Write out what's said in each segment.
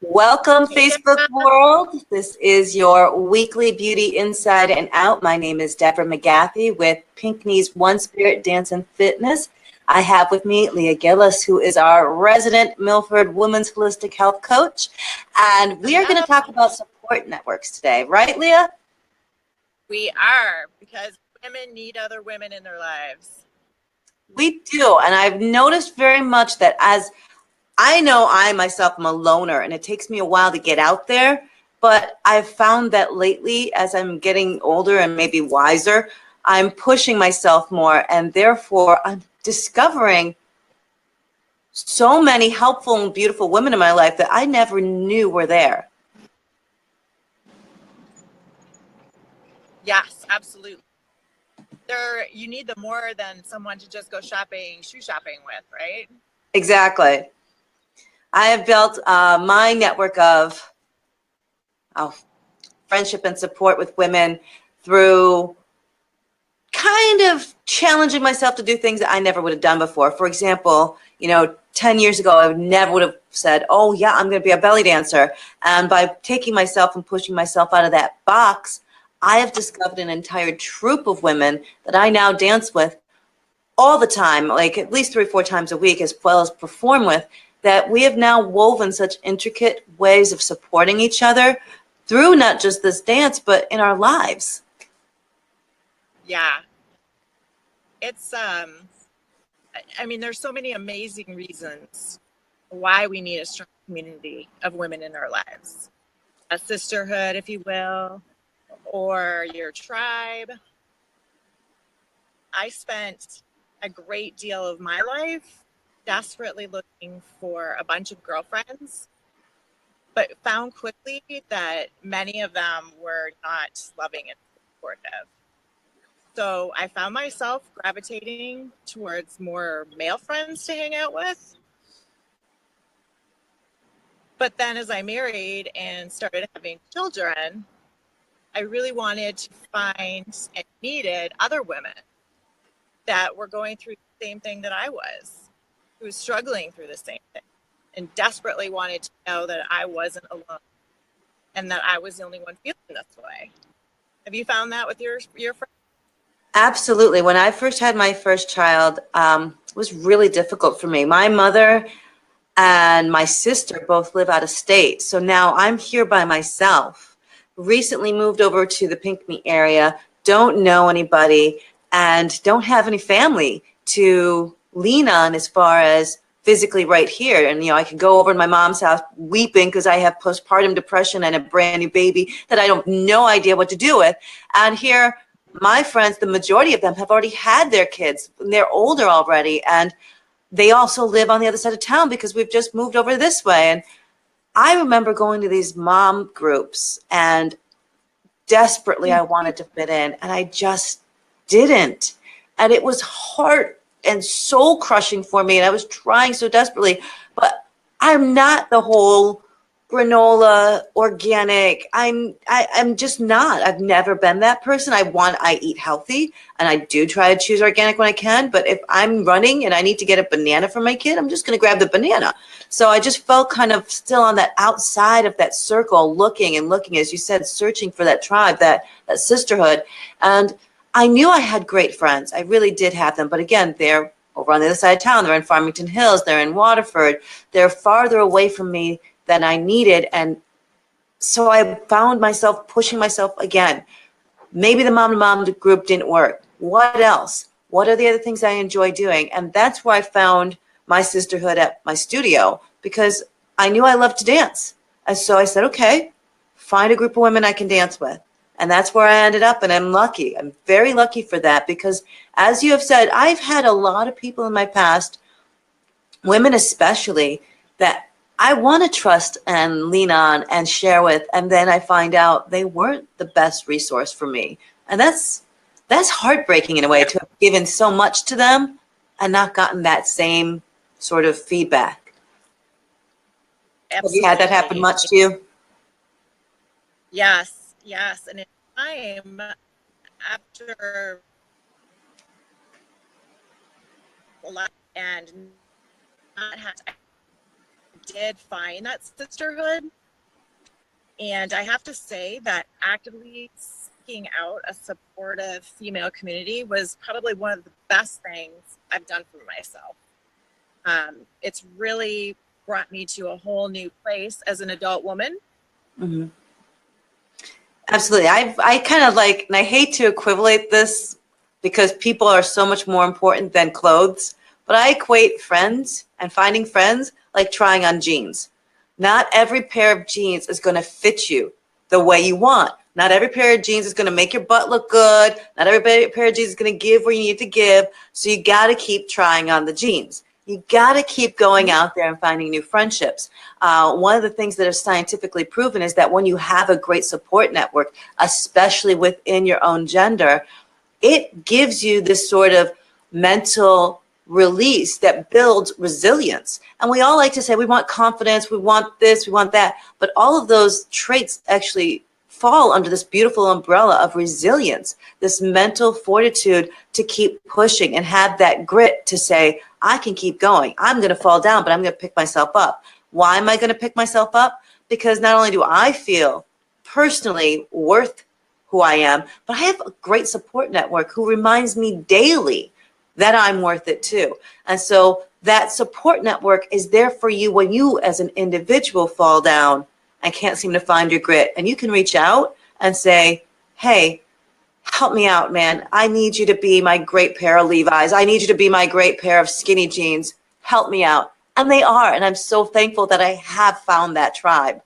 Welcome, Hey, Facebook Deborah. world. This is your weekly Beauty Inside and Out. My name is Deborah McGathy with Pinkney's One Spirit Dance and Fitness. I have with me Leah Gillis, who is our resident Milford Women's Holistic Health Coach. And we are going Hello. to talk about support networks today, right, Leah? We are, because women need other women in their lives. We do. And I've noticed very much that as I know I myself am a loner and it takes me a while to get out there, but I've found that lately, as I'm getting older and maybe wiser, I'm pushing myself more, and therefore I'm discovering so many helpful and beautiful women in my life that I never knew were there. Yes, absolutely. You need them more than someone to just go shoe shopping with, right? Exactly. I have built my network of friendship and support with women through kind of challenging myself to do things that I never would have done before. For example, 10 years ago, I never would have said, oh, yeah, I'm going to be a belly dancer. And by taking myself and pushing myself out of that box, I have discovered an entire troop of women that I now dance with all the time, like at least 3 or 4 times a week, as well as perform with, that we have now woven such intricate ways of supporting each other through not just this dance, but in our lives. Yeah. It's, there's so many amazing reasons why we need a strong community of women in our lives. A sisterhood, if you will, or your tribe. I spent a great deal of my life desperately looking for a bunch of girlfriends, but found quickly that many of them were not loving and supportive. So I found myself gravitating towards more male friends to hang out with. But then as I married and started having children, I really wanted to find and needed other women that were going through the same thing that I was, who was struggling through the same thing and desperately wanted to know that I wasn't alone and that I was the only one feeling this way. Have you found that with your friends? Absolutely. When I first had my first child, it was really difficult for me. My mother and my sister both live out of state. So now I'm here by myself. Recently moved over to the Pinckney area, don't know anybody, and don't have any family to lean on as far as physically right here. And, I can go over to my mom's house weeping because I have postpartum depression and a brand new baby that I don't no idea what to do with. And here, my friends, the majority of them have already had their kids. They're older already. And they also live on the other side of town because we've just moved over this way. And I remember going to these mom groups and desperately I wanted to fit in and I just didn't. And it was heart and soul crushing for me. And I was trying so desperately, but I'm not the whole granola organic. I'm just not. I've never been that person. I eat healthy and I do try to choose organic when I can, but if I'm running and I need to get a banana for my kid, I'm just going to grab the banana. So I just felt kind of still on that outside of that circle, looking and looking, as you said, searching for that tribe, that sisterhood. And I knew I had great friends. I really did have them. But again, they're over on the other side of town. They're in Farmington Hills. They're in Waterford. They're farther away from me than I needed. And so I found myself pushing myself again. Maybe the mom to mom group didn't work. What else? What are the other things I enjoy doing? And that's where I found my sisterhood at my studio because I knew I loved to dance. And so I said, okay, find a group of women I can dance with. And that's where I ended up. And I'm lucky. I'm very lucky for that because, as you have said, I've had a lot of people in my past, women especially, that I want to trust and lean on and share with. And then I find out they weren't the best resource for me. And that's heartbreaking in a way to have given so much to them and not gotten that same sort of feedback. Have you had that happen Absolutely. much to you? Yes, yes. And in time, after a lot and not have did find that sisterhood. And I have to say that actively seeking out a supportive female community was probably one of the best things I've done for myself. It's really brought me to a whole new place as an adult woman. Mm-hmm. Absolutely. I kind of like, and I hate to equate this because people are so much more important than clothes, but I equate friends and finding friends like trying on jeans. Not every pair of jeans is going to fit you the way you want. Not every pair of jeans is going to make your butt look good. Not every pair of jeans is going to give where you need to give. So you got to keep trying on the jeans. You got to keep going out there and finding new friendships. One of the things that is scientifically proven is that when you have a great support network, especially within your own gender, it gives you this sort of mental release that builds resilience. And we all like to say we want confidence, we want this, we want that, but all of those traits actually fall under this beautiful umbrella of resilience, this mental fortitude to keep pushing and have that grit to say, I can keep going. I'm going to fall down, but I'm going to pick myself up. Why am I going to pick myself up? Because not only do I feel personally worth who I am, but I have a great support network who reminds me daily that I'm worth it too. And so that support network is there for you when you as an individual fall down and can't seem to find your grit. And you can reach out and say, hey, help me out, man. I need you to be my great pair of Levi's. I need you to be my great pair of skinny jeans. Help me out. And they are. And I'm so thankful that I have found that tribe.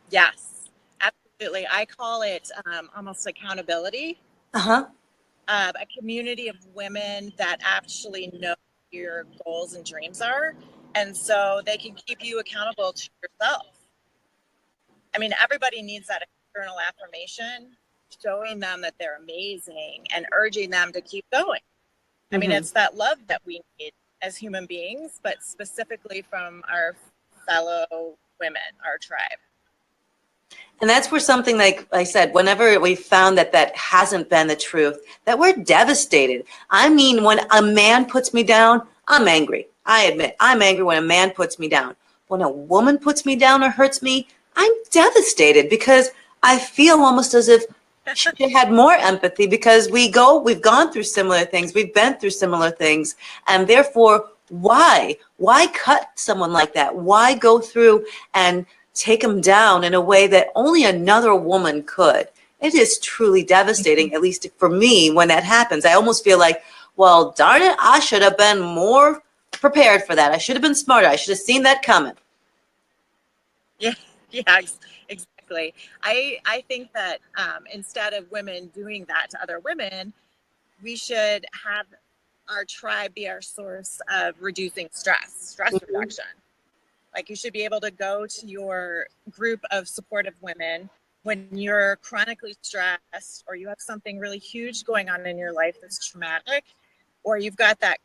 Yes, absolutely. I call it almost accountability. Uh-huh. A community of women that actually know what your goals and dreams are. And so they can keep you accountable to yourself. I mean, everybody needs that external affirmation, showing them that they're amazing and urging them to keep going. I mean, it's that love that we need as human beings, but specifically from our fellow women, our tribe. And that's where something like I said, whenever we found that that hasn't been the truth, that we're devastated. I mean, when a man puts me down, I'm angry. I admit, I'm angry when a man puts me down. When a woman puts me down or hurts me, I'm devastated because I feel almost as if she had more empathy because we've gone through similar things. We've been through similar things. And therefore, why cut someone like that? Why go through and take them down in a way that only another woman could? It is truly devastating, at least for me, when that happens. I almost feel like, well, darn it, I should have been more prepared for that. I should have been smarter. I should have seen that coming. Yeah, exactly. I think that instead of women doing that to other women, we should have our tribe be our source of reducing stress reduction. Like you should be able to go to your group of supportive women when you're chronically stressed or you have something really huge going on in your life that's traumatic, or you've got that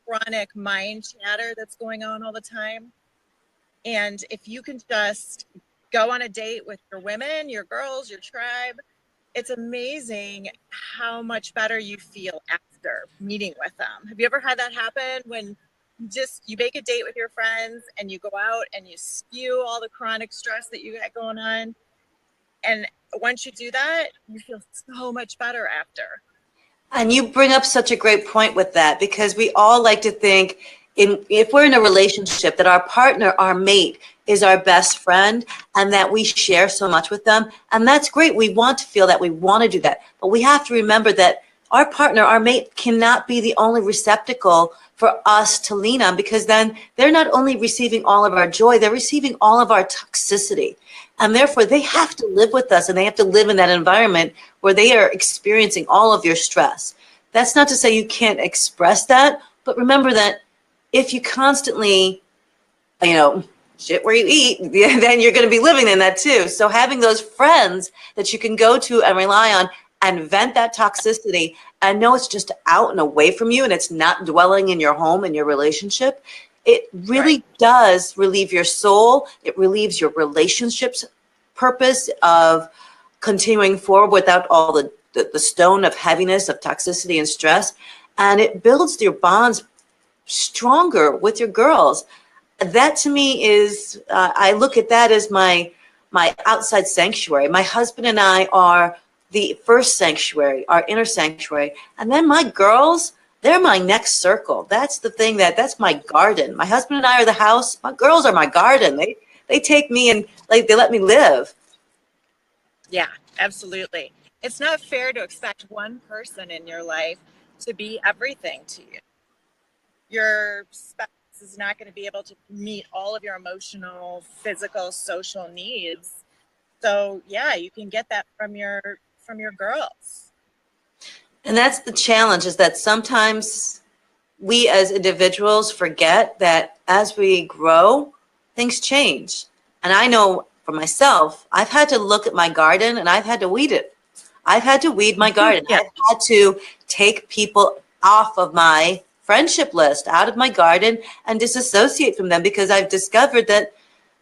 chronic mind chatter that's going on all the time. And if you can just go on a date with your women, your girls, your tribe, it's amazing how much better you feel after meeting with them. Have you ever had that happen when you make a date with your friends and you go out and you spew all the chronic stress that you got going on? And once you do that, you feel so much better after. And you bring up such a great point with that, because we all like to think if we're in a relationship that our partner, our mate, is our best friend and that we share so much with them. And that's great. We want to feel that. We want to do that. But we have to remember that our partner, our mate, cannot be the only receptacle for us to lean on, because then they're not only receiving all of our joy, they're receiving all of our toxicity. And therefore, they have to live with us, and they have to live in that environment where they are experiencing all of your stress. That's not to say you can't express that, but remember that if you constantly, shit where you eat, then you're going to be living in that too. So having those friends that you can go to and rely on and vent that toxicity and know it's just out and away from you and it's not dwelling in your home and your relationship, it really does relieve your soul. It relieves your relationship's purpose of continuing forward without all the stone of heaviness, of toxicity and stress. And it builds your bonds stronger with your girls. that to me is, I look at that as my outside sanctuary. My husband and I are the first sanctuary, our inner sanctuary. And then my girls, they're my next circle. That's the thing, that's my garden. My husband and I are the house. My girls are my garden. They take me and like they let me live. Yeah, absolutely. It's not fair to expect one person in your life to be everything to you. Your spouse is not going to be able to meet all of your emotional, physical, social needs. So yeah, you can get that from your girls. And that's the challenge, is that sometimes we as individuals forget that as we grow, things change. And I know for myself, I've had to look at my garden and I've had to weed it. I've had to weed my garden. Yeah. I've had to take people off of my friendship list, out of my garden, and disassociate from them because I've discovered that,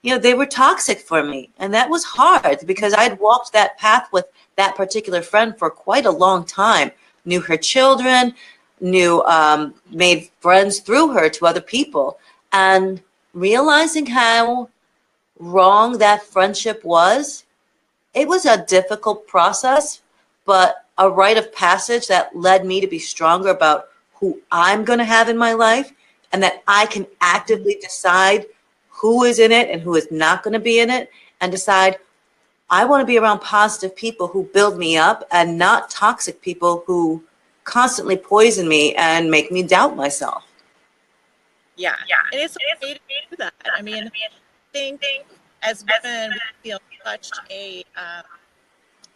they were toxic for me. And that was hard because I'd walked that path with that particular friend for quite a long time, knew her children, made friends through her to other people. And realizing how wrong that friendship was, it was a difficult process, but a rite of passage that led me to be stronger about who I'm going to have in my life, and that I can actively decide who is in it and who is not going to be in it, and decide I want to be around positive people who build me up and not toxic people who constantly poison me and make me doubt myself. Yeah. And it's okay to do that. I mean, I think as women, we feel such a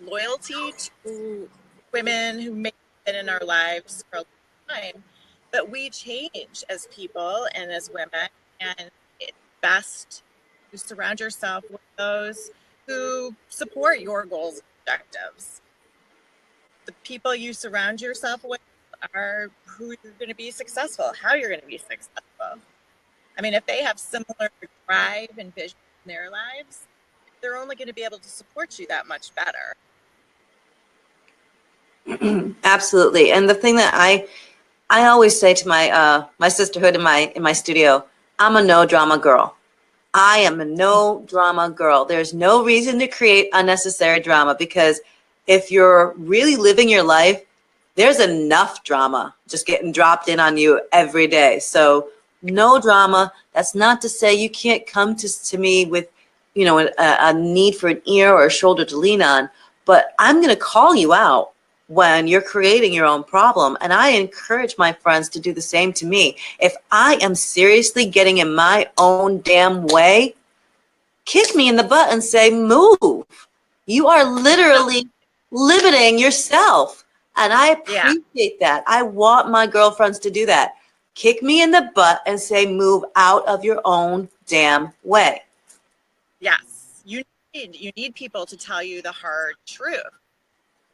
loyalty to women who may have been in our lives for a long time, but we change as people and as women, and it's best to surround yourself with those who support your goals and objectives. The people you surround yourself with are who you're going to be successful, how you're going to be successful. I mean, if they have similar drive and vision in their lives, they're only going to be able to support you that much better. Absolutely. And the thing that I always say to my sisterhood in my studio, I'm a no drama girl. I am a no drama girl. There's no reason to create unnecessary drama, because if you're really living your life, there's enough drama just getting dropped in on you every day. So no drama. That's not to say you can't come to me with, a need for an ear or a shoulder to lean on, but I'm going to call you out when you're creating your own problem. And I encourage my friends to do the same to me. If I am seriously getting in my own damn way, kick me in the butt and say, move. You are literally limiting yourself. And I appreciate that. I want my girlfriends to do that. Kick me in the butt and say, move out of your own damn way. Yes. You need people to tell you the hard truth.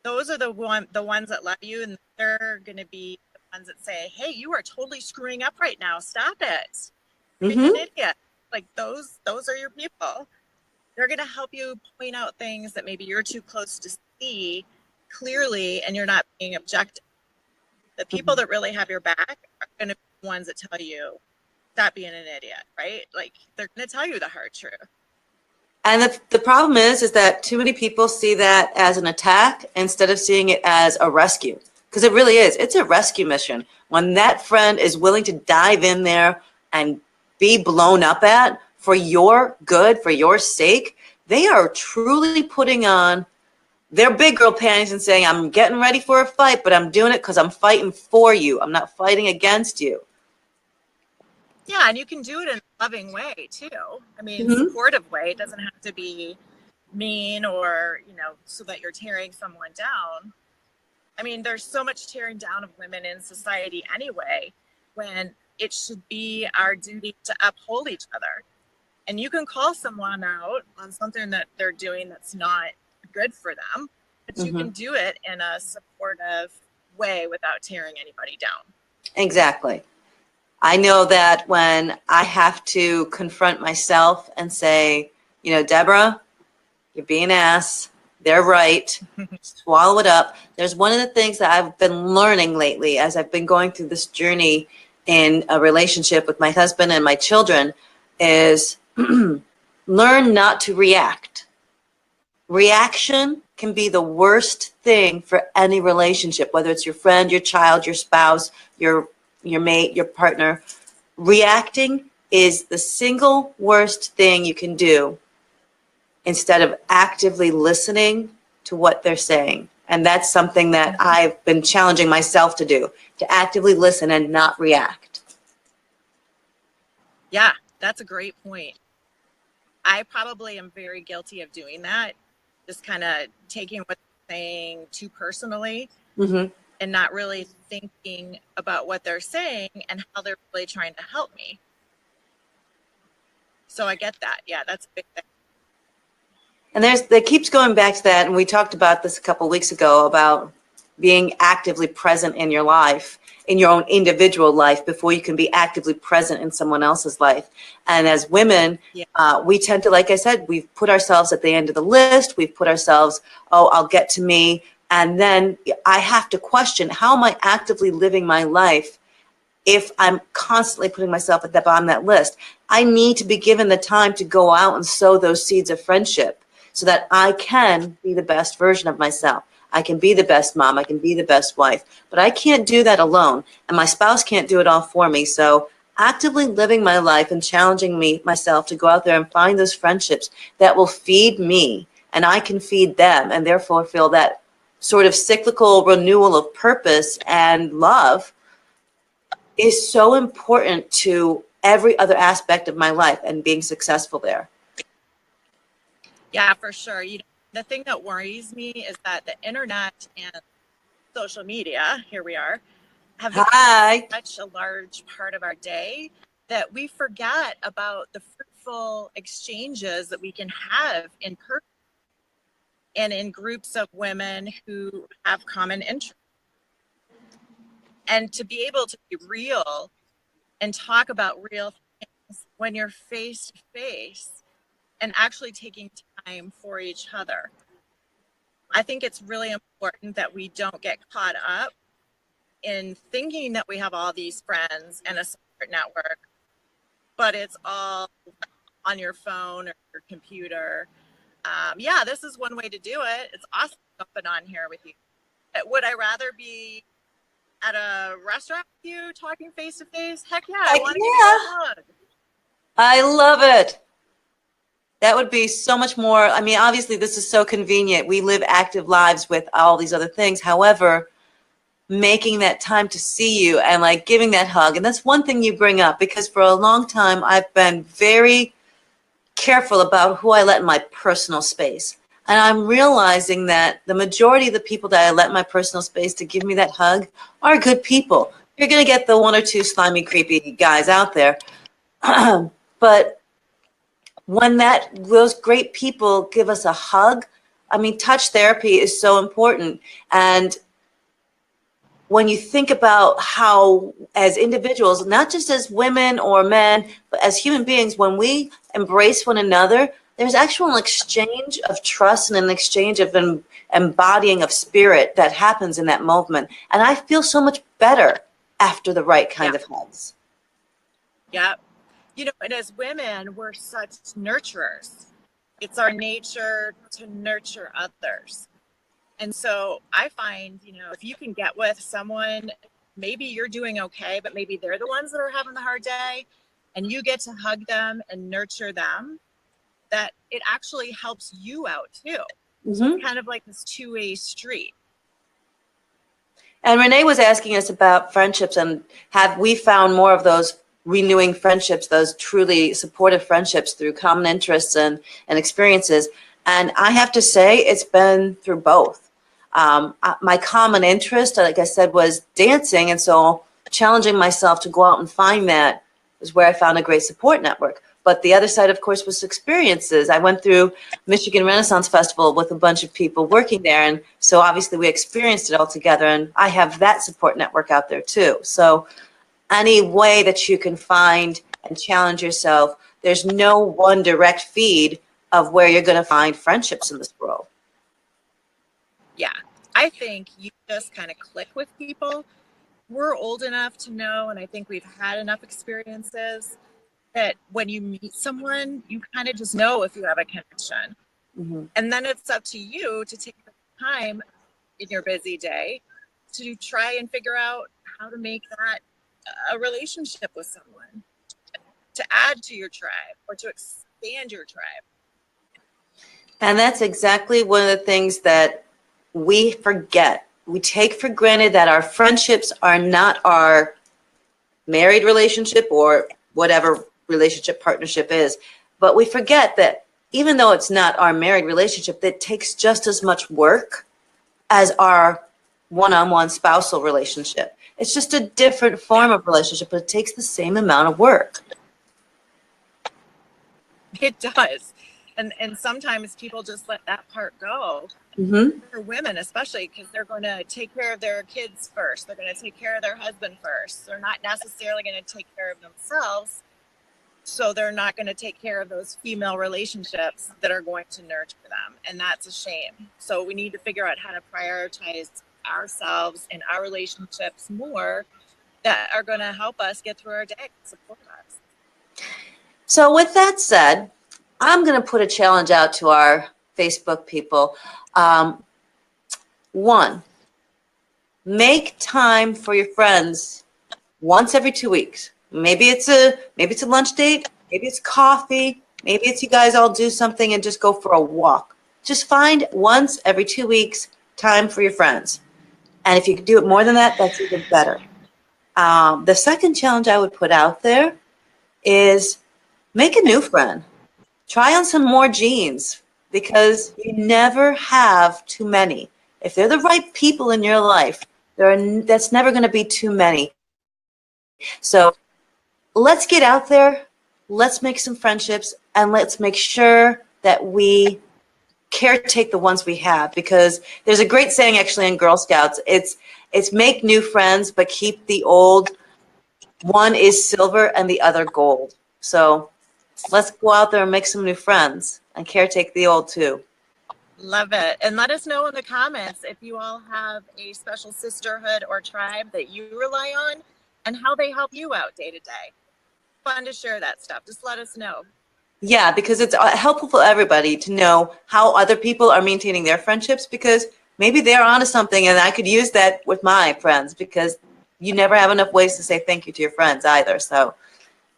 Those are the ones that love you, and they're going to be the ones that say, hey, you are totally screwing up right now. Stop it. You're an idiot. Like those are your people. They're going to help you point out things that maybe you're too close to see clearly and you're not being objective. The people that really have your back are going to be the ones that tell you, stop being an idiot, right? Like they're going to tell you the hard truth. And the problem is that too many people see that as an attack instead of seeing it as a rescue. Because it really is. It's a rescue mission. When that friend is willing to dive in there and be blown up at for your good, for your sake, they are truly putting on their big girl panties and saying, I'm getting ready for a fight, but I'm doing it because I'm fighting for you. I'm not fighting against you. Yeah, and you can do it in a loving way too. I mean, supportive way. It doesn't have to be mean or, so that you're tearing someone down. I mean, there's so much tearing down of women in society anyway, when it should be our duty to uphold each other. And you can call someone out on something that they're doing that's not good for them, but you can do it in a supportive way without tearing anybody down. Exactly. I know that when I have to confront myself and say, Deborah, you're being an ass. They're right. Swallow it up. There's one of the things that I've been learning lately as I've been going through this journey in a relationship with my husband and my children is learn not to react. Reaction can be the worst thing for any relationship, whether it's your friend, your child, your spouse, your mate, your partner. Reacting is the single worst thing you can do instead of actively listening to what they're saying. And that's something that I've been challenging myself to do, to actively listen and not react. Yeah, that's a great point. I probably am very guilty of doing that, just kind of taking what they're saying too personally Mm-hmm. and not really thinking about what they're saying and how they're really trying to help me. So I get that. Yeah, that's a big thing. And that keeps going back to that, and we talked about this a couple of weeks ago about being actively present in your life, in your own individual life, before you can be actively present in someone else's life. And as women, we tend to, like I said, we've put ourselves at the end of the list. We've put ourselves, oh, I'll get to me. And then I have to question, how am I actively living my life if I'm constantly putting myself at the bottom of that list? I need to be given the time to go out and sow those seeds of friendship so that I can be the best version of myself. I can be the best mom. I can be the best wife. But I can't do that alone. And my spouse can't do it all for me. So actively living my life and challenging myself to go out there and find those friendships that will feed me and I can feed them, and therefore feel that sort of cyclical renewal of purpose and love is so important to every other aspect of my life and being successful there. Yeah, for sure. The thing that worries me is that the internet and social media, here we are, have become such a large part of our day that we forget about the fruitful exchanges that we can have in person and in groups of women who have common interests. And to be able to be real and talk about real things when you're face to face and actually taking time for each other. I think it's really important that we don't get caught up in thinking that we have all these friends and a support network, but it's all on your phone or your computer. Yeah, this is one way to do it. It's awesome jumping on here with you. Would I rather be at a restaurant with you talking face to face? Heck yeah, I want to give you a hug. I love it. That would be so much more. I mean, obviously, this is so convenient. We live active lives with all these other things. However, making that time to see you and like giving that hug. And that's one thing you bring up, because for a long time, I've been very careful about who I let in my personal space. And I'm realizing that the majority of the people that I let in my personal space to give me that hug are good people. You're going to get the one or two slimy, creepy guys out there. But when those great people give us a hug, I mean, touch therapy is so important. And when you think about how, as individuals, not just as women or men, but as human beings, when we embrace one another, there's actual an exchange of trust and an exchange of embodying of spirit that happens in that moment. And I feel so much better after the right kind of hugs. Yeah. And as women, we're such nurturers. It's our nature to nurture others. And so I find, if you can get with someone, maybe you're doing okay, but maybe they're the ones that are having the hard day, and you get to hug them and nurture them, that it actually helps you out too. Mm-hmm. So it's kind of like this two-way street. And Renee was asking us about friendships, and have we found more of those renewing friendships, those truly supportive friendships through common interests and experiences? And I have to say, it's been through both. My common interest, like I said, was dancing. And so challenging myself to go out and find that is where I found a great support network. But the other side, of course, was experiences. I went through Michigan Renaissance Festival with a bunch of people working there. And so obviously we experienced it all together. And I have that support network out there too. So any way that you can find and challenge yourself, there's no one direct feed of where you're going to find friendships in this world. Yeah, I think you just kind of click with people. We're old enough to know, and I think we've had enough experiences that when you meet someone, you kind of just know if you have a connection. Mm-hmm. And then it's up to you to take the time in your busy day to try and figure out how to make that a relationship with someone, to add to your tribe or to expand your tribe. And that's exactly one of the things that we forget. We take for granted that our friendships are not our married relationship or whatever relationship partnership is. But we forget that even though it's not our married relationship, that takes just as much work as our one-on-one spousal relationship. It's just a different form of relationship, but it takes the same amount of work. It does. And sometimes people just let that part go. Mm-hmm. For women especially, because they're going to take care of their kids first. They're going to take care of their husband first. They're not necessarily going to take care of themselves. So they're not going to take care of those female relationships that are going to nurture them. And that's a shame. So we need to figure out how to prioritize ourselves and our relationships more that are going to help us get through our day, support us. So with that said, I'm going to put a challenge out to our Facebook people. One, make time for your friends once every 2 weeks. Maybe it's a lunch date, maybe it's coffee, maybe it's you guys all do something and just go for a walk. Just find once every 2 weeks time for your friends. And if you could do it more than that, that's even better. The second challenge I would put out there is make a new friend. Try on some more jeans because you never have too many. If they're the right people in your life, that's never going to be too many. So let's get out there, let's make some friendships, and let's make sure that we caretake the ones we have, because there's a great saying actually in Girl Scouts. It's make new friends, but keep the old. One is silver and the other gold. So let's go out there and make some new friends and caretake the old too. Love it. And let us know in the comments if you all have a special sisterhood or tribe that you rely on and how they help you out day to day. Fun to share that stuff. Just let us know. Yeah, because it's helpful for everybody to know how other people are maintaining their friendships, because maybe they're onto something and I could use that with my friends, because you never have enough ways to say thank you to your friends either. So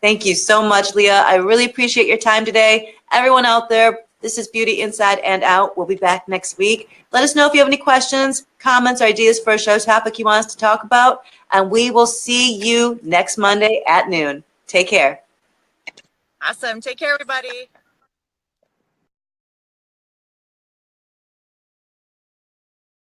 thank you so much, Leah. I really appreciate your time today. Everyone out there, this is Beauty Inside and Out. We'll be back next week. Let us know if you have any questions, comments, or ideas for a show topic you want us to talk about. And we will see you next Monday at noon. Take care. Awesome. Take care, everybody.